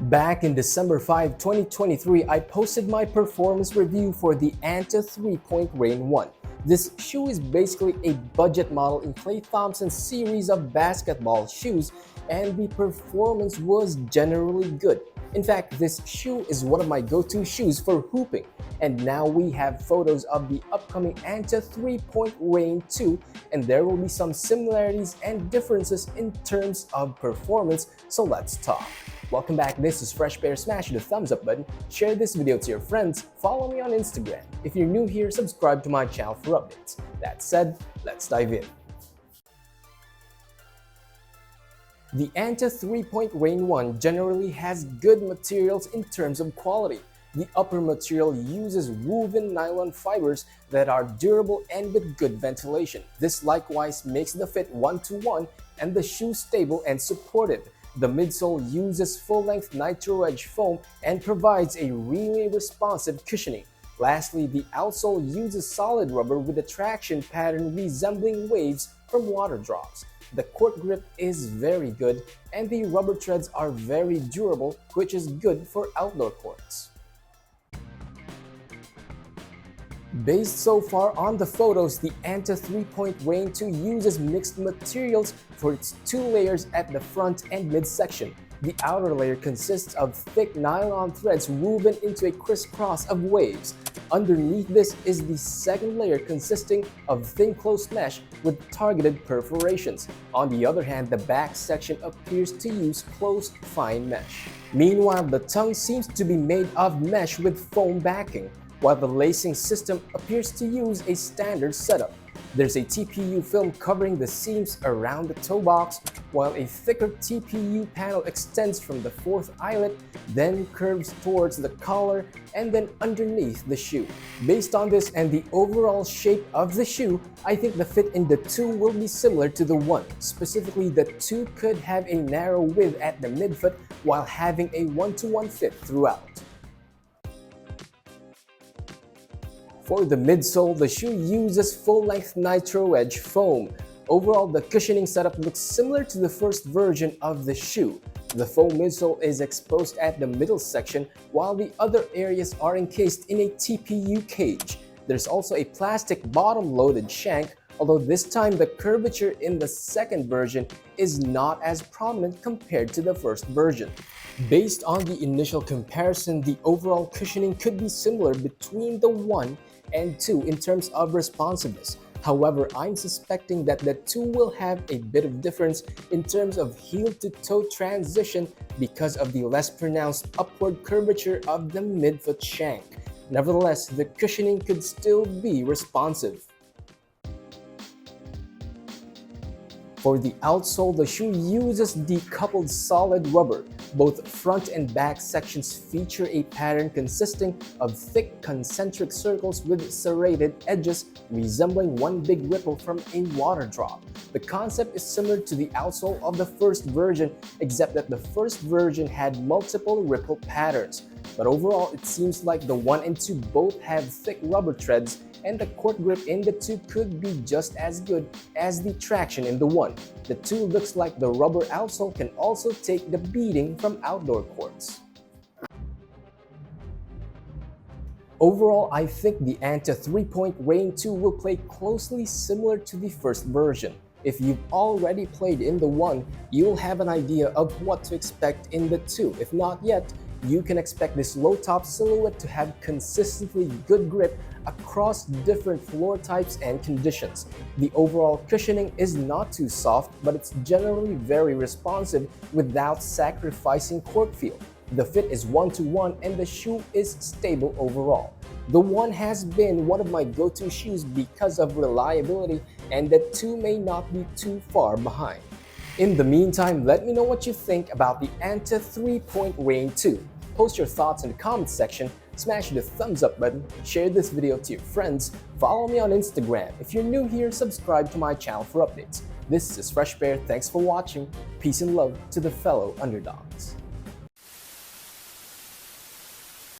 Back in December 5, 2023, I posted my performance review for the Anta 3 Point Rain 1. This shoe is basically a budget model in Klay Thompson's series of basketball shoes, and the performance was generally good. In fact, this shoe is one of my go-to shoes for hooping. And now we have photos of the upcoming Anta 3 Point Rain 2, and there will be some similarities and differences in terms of performance, so let's talk. Welcome back, this is Fresh Pair. Smash the thumbs up button, share this video to your friends, follow me on Instagram. If you're new here, subscribe to my channel for updates. That said, let's dive in. The Anta 3 Point Rain 1 generally has good materials in terms of quality. The upper material uses woven nylon fibers that are durable and with good ventilation. This likewise makes the fit one-to-one and the shoe stable and supportive. The midsole uses full-length nitro-edge foam and provides a really responsive cushioning. Lastly, the outsole uses solid rubber with a traction pattern resembling waves from water drops. The court grip is very good and the rubber treads are very durable, which is good for outdoor courts. Based so far on the photos, the Anta 3 Point Rain 2 uses mixed materials for its two layers at the front and midsection. The outer layer consists of thick nylon threads woven into a crisscross of waves. Underneath this is the second layer consisting of thin closed mesh with targeted perforations. On the other hand, the back section appears to use closed fine mesh. Meanwhile, the tongue seems to be made of mesh with foam backing, while the lacing system appears to use a standard setup. There's a TPU film covering the seams around the toe box, while a thicker TPU panel extends from the fourth eyelet, then curves towards the collar and then underneath the shoe. Based on this and the overall shape of the shoe, I think the fit in the 2 will be similar to the 1. Specifically, the 2 could have a narrow width at the midfoot while having a one-to-one fit throughout. For the midsole, the shoe uses full-length nitro-edge foam. Overall, the cushioning setup looks similar to the first version of the shoe. The foam midsole is exposed at the middle section, while the other areas are encased in a TPU cage. There's also a plastic bottom-loaded shank, although this time the curvature in the second version is not as prominent compared to the first version. Based on the initial comparison, the overall cushioning could be similar between the 1 and 2 in terms of responsiveness. However, I'm suspecting that the 2 will have a bit of difference in terms of heel-to-toe transition because of the less pronounced upward curvature of the midfoot shank. Nevertheless, the cushioning could still be responsive. For the outsole, the shoe uses decoupled solid rubber. Both front and back sections feature a pattern consisting of thick concentric circles with serrated edges resembling one big ripple from a water drop. The concept is similar to the outsole of the first version, except that the first version had multiple ripple patterns. But overall, it seems like the 1 and 2 both have thick rubber treads, and the court grip in the 2 could be just as good as the traction in the 1. The 2 looks like the rubber outsole can also take the beating from outdoor courts. Overall, I think the Anta 3 Point Rain 2 will play closely similar to the first version. If you've already played in the 1, you'll have an idea of what to expect in the 2. If not yet, you can expect this low-top silhouette to have consistently good grip across different floor types and conditions. The overall cushioning is not too soft, but it's generally very responsive without sacrificing court feel. The fit is one-to-one and the shoe is stable overall. The 1 has been one of my go-to shoes because of reliability, and the 2 may not be too far behind. In the meantime, let me know what you think about the Anta 3 Point Rain 2. Post your thoughts in the comments section, smash the thumbs up button, share this video to your friends, follow me on Instagram. If you're new here, subscribe to my channel for updates. This is Fresh Pair, thanks for watching, peace and love to the fellow underdogs.